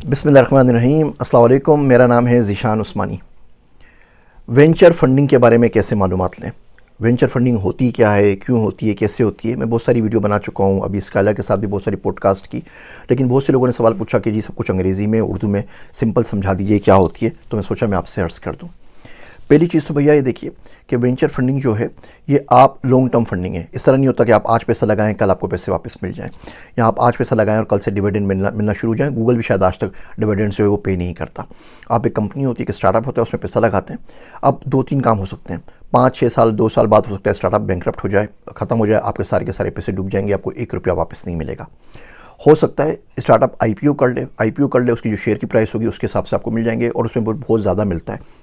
बिस्मिल्लाहिर्रहमानिर्रहीम। अस्सलाम वालेकुम। मेरा नाम है ज़ीशान उस्मानी। वेंचर फंडिंग के बारे में कैसे मालूमात लें, वेंचर फंडिंग होती क्या है, क्यों होती है, कैसे होती है, मैं बहुत सारी वीडियो बना चुका हूँ। अभी स्काइलर के साथ भी बहुत सारी पॉडकास्ट की, लेकिन बहुत से लोगों ने सवाल पूछा कि जी सब कुछ अंग्रेज़ी में, उर्दू में सिंपल समझा दीजिए क्या होती है, तो मैं सोचा मैं आपसे अर्ज़ कर दूँ। पहली चीज़ तो भैया ये देखिए कि वेंचर फंडिंग जो है ये आप लॉन्ग टर्म फंडिंग है। इस तरह नहीं होता कि आप आज पैसा लगाएं कल आपको पैसे वापस मिल जाएं, या आप आज पैसा लगाएं और कल से डिविडेंड मिलना शुरू हो जाए। गूगल भी शायद आज तक डिविडेंड जो है वो पे नहीं करता। आप एक कंपनी होती है कि स्टार्टअप होता है, उसमें पैसा लगाते हैं। अब 2-3 काम हो सकते हैं, 5-6 साल 2 साल बाद हो सकता है स्टार्टअप बैंकरप्ट हो जाए, ख़त्म हो जाए, आपके सारे के सारे पैसे डूब जाएंगे, आपको 1 रुपया वापस नहीं मिलेगा। हो सकता है स्टार्टअप आईपीओ कर ले, उसकी जो शेयर की प्राइस होगी उसके हिसाब से आपको मिल जाएंगे, और उसमें बहुत ज़्यादा मिलता है।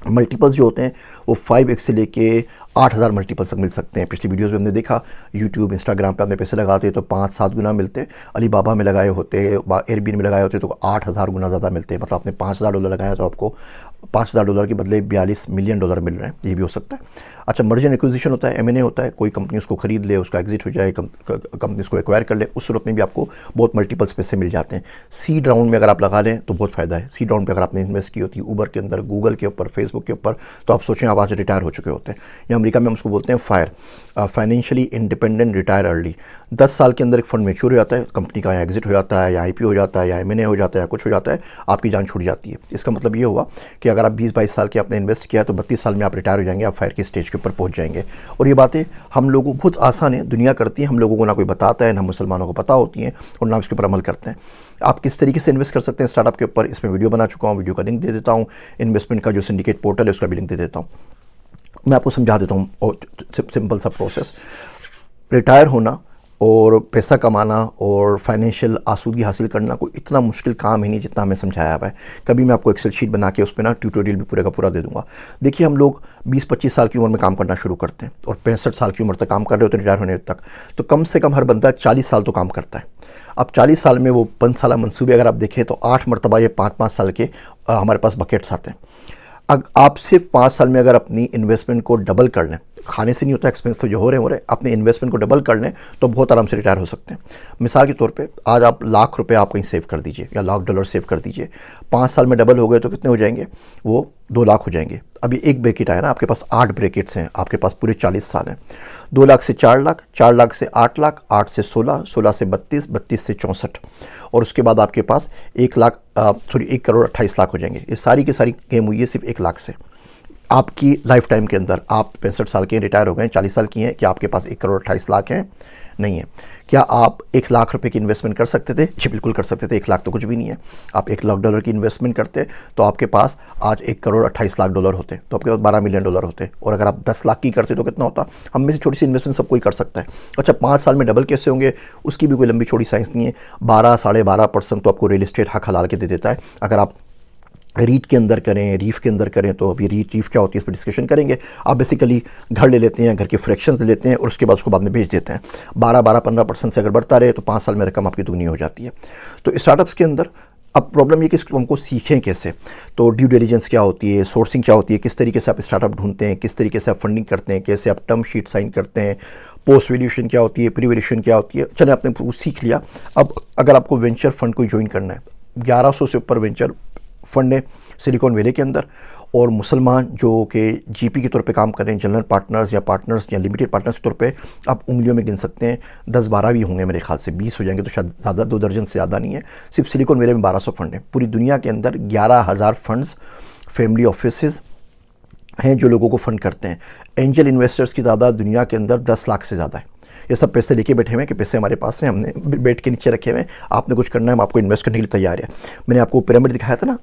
मल्टीपल्स जो होते हैं वो 5x से लेके 8,000 मल्टीपल्स तक मिल सकते हैं। पिछली वीडियोस में हमने देखा, यूट्यूब इंस्टाग्राम पे आपने पैसे लगाते तो 5-7 गुना मिलते, अलीबाबा में लगाए होते, एयरबीएन में लगाए होते तो 8,000 गुना ज़्यादा मिलते हैं। मतलब आपने $5,000 लगाया तो आपको $5,000 के बदले $42 मिलियन मिल रहे हैं, ये भी हो सकता है। अच्छा, मर्जर एक्विजिशन होता है, M&A होता है, कोई कंपनी उसको खरीद ले, उसका एग्जिट हो जाए, कंपनी उसको एक्वायर कर ले, उस सूरत में भी आपको बहुत मल्टीपल्स पैसे मिल जाते हैं। सीड राउंड में अगर आप लगा लें तो बहुत फ़ायदा है। सीड राउंड पे अगर आपने इन्वेस्ट की होती है ऊबर के अंदर, गूगल के ऊपर, फेसबुक के ऊपर, तो आप सोचें आप आज रिटायर हो चुके होते हैं। या अमेरिका में हम उसको बोलते हैं fire, financially independent retire early. 10 साल के अंदर एक फंड मैच्योर हो जाता है, कंपनी का या एग्जिट हो जाता है, या IPO हो जाता है, या M&A हो जाता है, या कुछ हो जाता है, आपकी जान छूट जाती है। इसका मतलब ये हुआ कि अगर आप 20-22 साल के आपने इन्वेस्ट किया तो 32 साल में आप रिटायर हो जाएंगे, आप फायर के स्टेज के ऊपर पहुंच जाएंगे। और ये बातें हम लोगों को बहुत आसान है, दुनिया करती है, हम लोगों को ना कोई बताता है, ना मुसलमानों को पता होती हैं, और ना इसके ऊपर अमल करते हैं। आप किस तरीके से इन्वेस्ट कर सकते हैं स्टार्टअप के ऊपर, इसमें वीडियो बना चुका हूँ, वीडियो का लिंक दे देता हूँ। इन्वेस्टमेंट का जो सिंडिकेट पोर्टल है उसका भी लिंक दे देता हूँ। मैं आपको समझा देता हूँ और सिंपल सा प्रोसेस। रिटायर होना और पैसा कमाना और फाइनेंशियल आसूदगी हासिल करना कोई इतना मुश्किल काम ही नहीं जितना हमें समझाया हुआ है। कभी मैं आपको एक्सेल शीट बना के उस पर ना ट्यूटोरियल भी पूरे का पूरा दे दूंगा। देखिए, हम लोग 20-25 साल की उम्र में काम करना शुरू करते हैं और 65 साल की उम्र तक काम कर रहे होते हैं रिटायर होने तक, तो कम से कम हर बंदा 40 साल तो काम करता है। अब 40 साल में वो 5 साल मंसूबे अगर आप देखें तो 8 मरतबा ये 5-5 साल के हमारे पास बकेट्स आते हैं। आप सिर्फ 5 साल में अगर अपनी इन्वेस्टमेंट को डबल कर लें, खाने से नहीं होता, एक्सपेंस तो जो हो रहे हैं अपने इन्वेस्टमेंट को डबल कर लें तो बहुत आराम से रिटायर हो सकते हैं। मिसाल के तौर पे आज आप लाख रुपए आप कहीं सेव कर दीजिए या $1,00,000 सेव कर दीजिए, 5 साल में डबल हो गए तो कितने हो जाएंगे? वो 2 लाख हो जाएंगे। अभी एक ब्रैकेट आया ना, आपके पास 8 ब्रैकेट्स हैं, आपके पास पूरे 40 साल हैं। 2 लाख से 4 लाख, 4 लाख से 8 लाख, 8 से 16, 16 से 32, 32 से 64, और उसके बाद आपके पास 1 करोड़ 28 लाख हो जाएंगे। ये सारी की सारी गेम हुई है सिर्फ 1 लाख से। आपकी लाइफ टाइम के अंदर आप 65 साल के रिटायर हो गए, 40 साल की हैं, क्या आपके पास 1 करोड़ 28 लाख हैं? नहीं है। क्या आप 1 लाख रुपए की इन्वेस्टमेंट कर सकते थे? जी बिल्कुल कर सकते थे। 1 लाख तो कुछ भी नहीं है। आप $1,00,000 की इन्वेस्टमेंट करते तो आपके पास आज 1 करोड़ 28 लाख डॉलर होते, तो आपके पास $12 मिलियन होते। और अगर आप 10 लाख की करते तो कितना होता? हम में से छोटी सी इन्वेस्टमेंट सब कोई कर सकता है। अच्छा, 5 साल में डबल कैसे होंगे, उसकी भी कोई लंबी छोटी साइंस नहीं है। 12-12.5% तो आपको रियल एस्टेट हक हलाल के दे देता है। अगर आप रीट के अंदर करें, रीफ के अंदर करें, तो अभी रीफ क्या होती है इस पर डिस्कशन करेंगे। आप बेसिकली घर ले लेते हैं, घर के फ्रैक्शंस ले लेते हैं और उसके बाद उसको बाद में बेच देते हैं। 12-15% से अगर बढ़ता रहे तो 5 साल में रकम आपकी दुगनी हो जाती है। तो स्टार्टअप्स के अंदर अब प्रॉब्लम ये कि इसको हमको सीखें कैसे। तो ड्यू डिलिजेंस क्या होती है, सोर्सिंग क्या होती है, किस तरीके से आप स्टार्टअप ढूंढते हैं, किस तरीके से आप फंडिंग करते हैं, कैसे आप टर्म शीट साइन करते हैं, पोस्ट वैल्यूएशन क्या होती है, प्री वैल्यूएशन क्या होती है। चले, आपने वो सीख लिया। अब अगर आपको वेंचर फंड को ज्वाइन करना है, 1100 से ऊपर वेंचर फंड है सिलिकॉन वैली के अंदर, और मुसलमान जो कि GP के तौर पे काम कर रहे हैं, जनरल पार्टनर्स या लिमिटेड पार्टनर्स के तौर पे आप उंगलियों में गिन सकते हैं। 10-12 भी होंगे मेरे ख्याल से, 20 हो जाएंगे तो शायद ज़्यादा, 2 दर्जन से ज़्यादा नहीं है। सिर्फ सिलिकॉन वैली में 1200 फंड हैं। पूरी दुनिया के अंदर 11,000 फंड्स, फैमिली ऑफिसेज हैं जो लोगों को फंड करते हैं। एंजल इन्वेस्टर्स की तादाद दुनिया के अंदर 10 लाख से ज़्यादा है। ये सब पैसे लेके बैठे हुए हैं कि पैसे हमारे पास हैं, हमने बेड के नीचे रखे हुए हैं, आपने कुछ करना है, हम आपको इन्वेस्ट करने के लिए तैयार है। मैंने आपको पिरामिड दिखाया था ना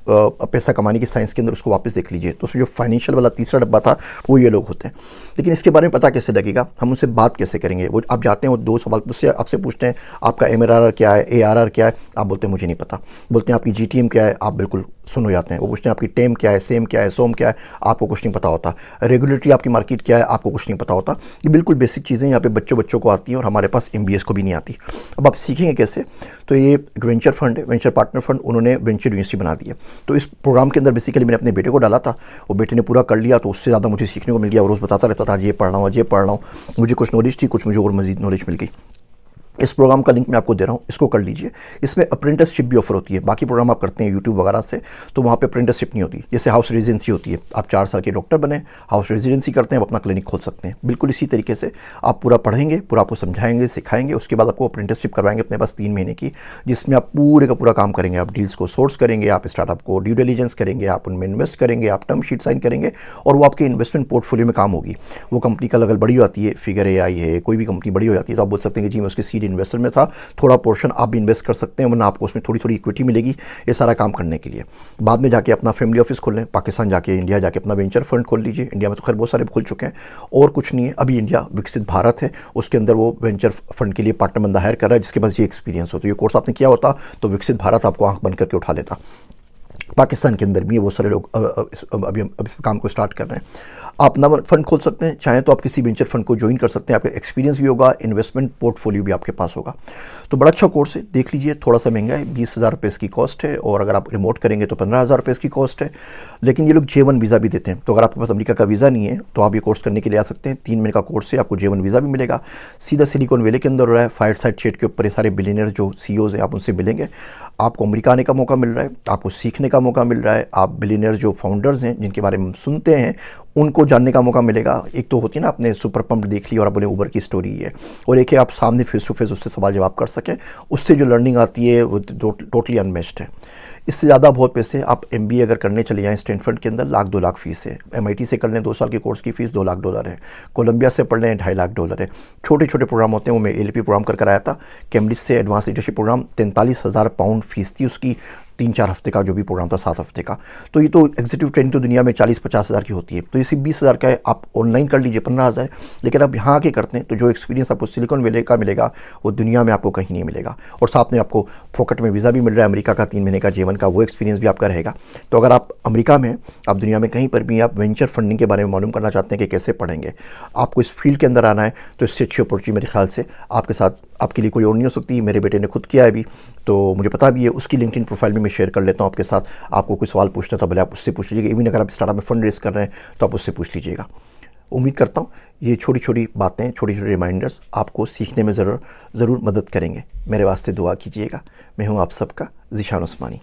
पैसा कमाने की साइंस के अंदर, उसको वापस देख लीजिए। तो उसमें जो फाइनेंशियल वाला तीसरा डब्बा था वो ये लोग होते हैं। लेकिन इसके बारे में पता कैसे लगेगा, हम उनसे बात कैसे करेंगे? वो आप जाते हैं, वो 2 सवाल उससे आपसे पूछते हैं, आपका MRR क्या है, ARR क्या है, आप बोलते हैं मुझे नहीं पता। बोलते हैं आपकी GTM क्या है, आप बिल्कुल सुन हो जाते हैं। वो पूछते हैं आपकी टेम क्या है, सेम क्या है, सोम क्या है, आपको कुछ नहीं पता होता। रेगुलेटरी आपकी मार्केट क्या है, आपको कुछ नहीं पता होता। ये बिल्कुल बेसिक चीज़ें यहाँ पे बच्चों को आती हैं और हमारे पास MBS को भी नहीं आती। अब आप सीखेंगे कैसे? तो ये एक वेंचर फंड है, वेंचर पार्टनर फंड, उन्होंने वेंचर यूनिवर्सिटी बना दी है। तो इस प्रोग्राम के अंदर बेसिकली मैंने अपने बेटे को डाला था, वो बेटे ने पूरा कर लिया, तो उससे ज़्यादा मुझे सीखने को मिल गया। और रोज़ बताता रहता था आज ये पढ़ रहा हूँ, आज ये पढ़ रहा हूँ। मुझे कुछ नॉलेज थी, कुछ मुझे और मज़ीद नॉलेज मिल गई। इस प्रोग्राम का लिंक मैं आपको दे रहा हूँ, इसको कर लीजिए। इसमें अप्रेंटिसशिप भी ऑफर होती है। बाकी प्रोग्राम आप करते हैं यूट्यूब वगैरह से, तो वहाँ पे अप्रेंटिसशिप नहीं होती। जैसे हाउस रेजिडेंसी होती है, आप 4 साल के डॉक्टर बने, हाउस रेजिडेंसी करते हैं, आप अपना क्लिनिक खोल सकते हैं। बिल्कुल इसी तरीके से आप पूरा पढ़ेंगे, पूरा आपको समझाएंगे, सिखाएंगे, उसके बाद आपको अप्रेंटिसशिप करवाएंगे अपने पास 3 महीने की, जिसमें आप पूरे का पूरा काम करेंगे। आप डील्स को सोर्स करेंगे, आप स्टार्टअप को ड्यू डिलिजेंस करेंगे, आप उनमें इन्वेस्ट करेंगे, आप टर्म शीट साइन करेंगे और वो आपके इन्वेस्टमेंट पोर्टफोलियो में काम होगी। वो कंपनी कल अगर बड़ी होती है, फिगर AI है, कोई भी कंपनी बड़ी हो जाती है, तो आप बोल सकते हैं कि जी मैं उसके सीड इन्वेस्टर में था, थोड़ा पोर्शन आप भी इन्वेस्ट कर सकते हैं, वरना आपको उसमें थोड़ी थोड़ी इक्विटी मिलेगी ये सारा काम करने के लिए। बाद में जाके अपना फैमिली ऑफिस खोल लें, पाकिस्तान जाके, इंडिया जाके अपना वेंचर फंड खोल लीजिए। इंडिया में तो खैर बहुत सारे खुल चुके हैं और कुछ नहीं है। अभी इंडिया विकसित भारत है, उसके अंदर वो वेंचर फंड के लिए पार्टनर बंदा हायर कर रहा है जिसके पास ये एक्सपीरियंस हो। तो ये कोर्स आपने किया होता तो विकसित भारत आपको आंख बंद करके उठा लेता। पाकिस्तान के अंदर भी वो सारे लोग अभी इस काम को स्टार्ट कर रहे हैं। आप नया फंड खोल सकते हैं, चाहें तो आप किसी वेंचर फंड को ज्वाइन कर सकते हैं। आपका एक्सपीरियंस भी होगा, इन्वेस्टमेंट पोर्टफोलियो भी आपके पास होगा। तो बड़ा अच्छा कोर्स है, देख लीजिए। थोड़ा सा महंगा है, 20,000 रुपये इसकी कॉस्ट है, और अगर आप रिमोट करेंगे तो 15,000 रुपये इसकी कॉस्ट है। लेकिन ये लोग J1 वीज़ा भी देते हैं, तो अगर आपके पास अमेरिका का वीज़ा नहीं है तो आप ये कोर्स करने के लिए आ सकते हैं। 3 महीने का कोर्स है, आपको J1 वीज़ा भी मिलेगा। सीधा सिलिकॉन वैली के अंदर हो रहा है, फायर साइड चैट के ऊपर ये सारे बिलियनर जो CEOs हैं, आप उनसे मिलेंगे। आपको अमेरिका आने का मौका मिल रहा है, आपको सीखने का मौका मिल रहा है। आप बिलियनर जो फाउंडर्स हैं जिनके बारे में हम सुनते हैं उनको जानने का मौका मिलेगा। एक तो होती है ना, आपने सुपर पंप देख ली और आप बोले उबर की स्टोरी है, और एक है आप सामने फेस टू फेस उससे सवाल जवाब कर सकें। उससे जो लर्निंग आती है वो टोटली अनमेच्ड है। इससे ज़्यादा बहुत पैसे, आप MBA अगर करने चले जाएँ स्टैनफोर्ड के अंदर, लाख 2 लाख फीस है। MIT से कर लें 2 साल के कोर्स की फ़ीस $2 लाख है। कोलंबिया से पढ़ लें $2.5 लाख है। छोटे छोटे प्रोग्राम होते हैं, वो मैं LP प्रोग्राम कर आया था। कैम्ब्रिज से advance leadership program, 43,000 pound fees थी उसकी। 3-4 हफ्ते का जो भी प्रोग्राम था, 7 हफ्ते का। तो ये तो एग्जीक्यूटिव ट्रेनिंग तो दुनिया में 40-50 हज़ार की होती है, तो इसी 20,000 का है। आप ऑनलाइन कर लीजिए 15,000, लेकिन आप यहाँ आके करते हैं तो जो एक्सपीरियंस आपको सिलिकॉन वैली का मिलेगा वो दुनिया में आपको कहीं नहीं मिलेगा। और साथ में आपको फोकट में वीज़ा भी मिल रहा है अमेरिका का, 3 महीने का J1 का, वो एक्सपीरियंस भी आपका रहेगा। तो अगर आप अमेरिका में, आप दुनिया में कहीं पर भी आप वेंचर फंडिंग के बारे में मालूम करना चाहते हैं कि कैसे पढ़ेंगे, आपको इस फील्ड के अंदर आना है, तो इससे अच्छी अपॉर्चुनिटी मेरे ख्याल से आपके साथ, आपके लिए कोई और नहीं हो सकती। मेरे बेटे ने खुद किया है अभी, तो मुझे पता भी है। उसकी लिंक्डइन प्रोफाइल में मैं शेयर कर लेता हूँ आपके साथ। आपको कोई सवाल पूछना था, भले आप उससे पूछ लीजिएगा। इवन अगर आप स्टार्टअप में फंड रेस कर रहे हैं तो आप उससे पूछ लीजिएगा। उम्मीद करता हूँ ये छोटी छोटी बातें, छोटी छोटी रिमाइंडर्स आपको सीखने में ज़रूर मदद करेंगे। मेरे वास्ते दुआ कीजिएगा। मैं हूँ आप सबका ज़ीशान उस्मानी।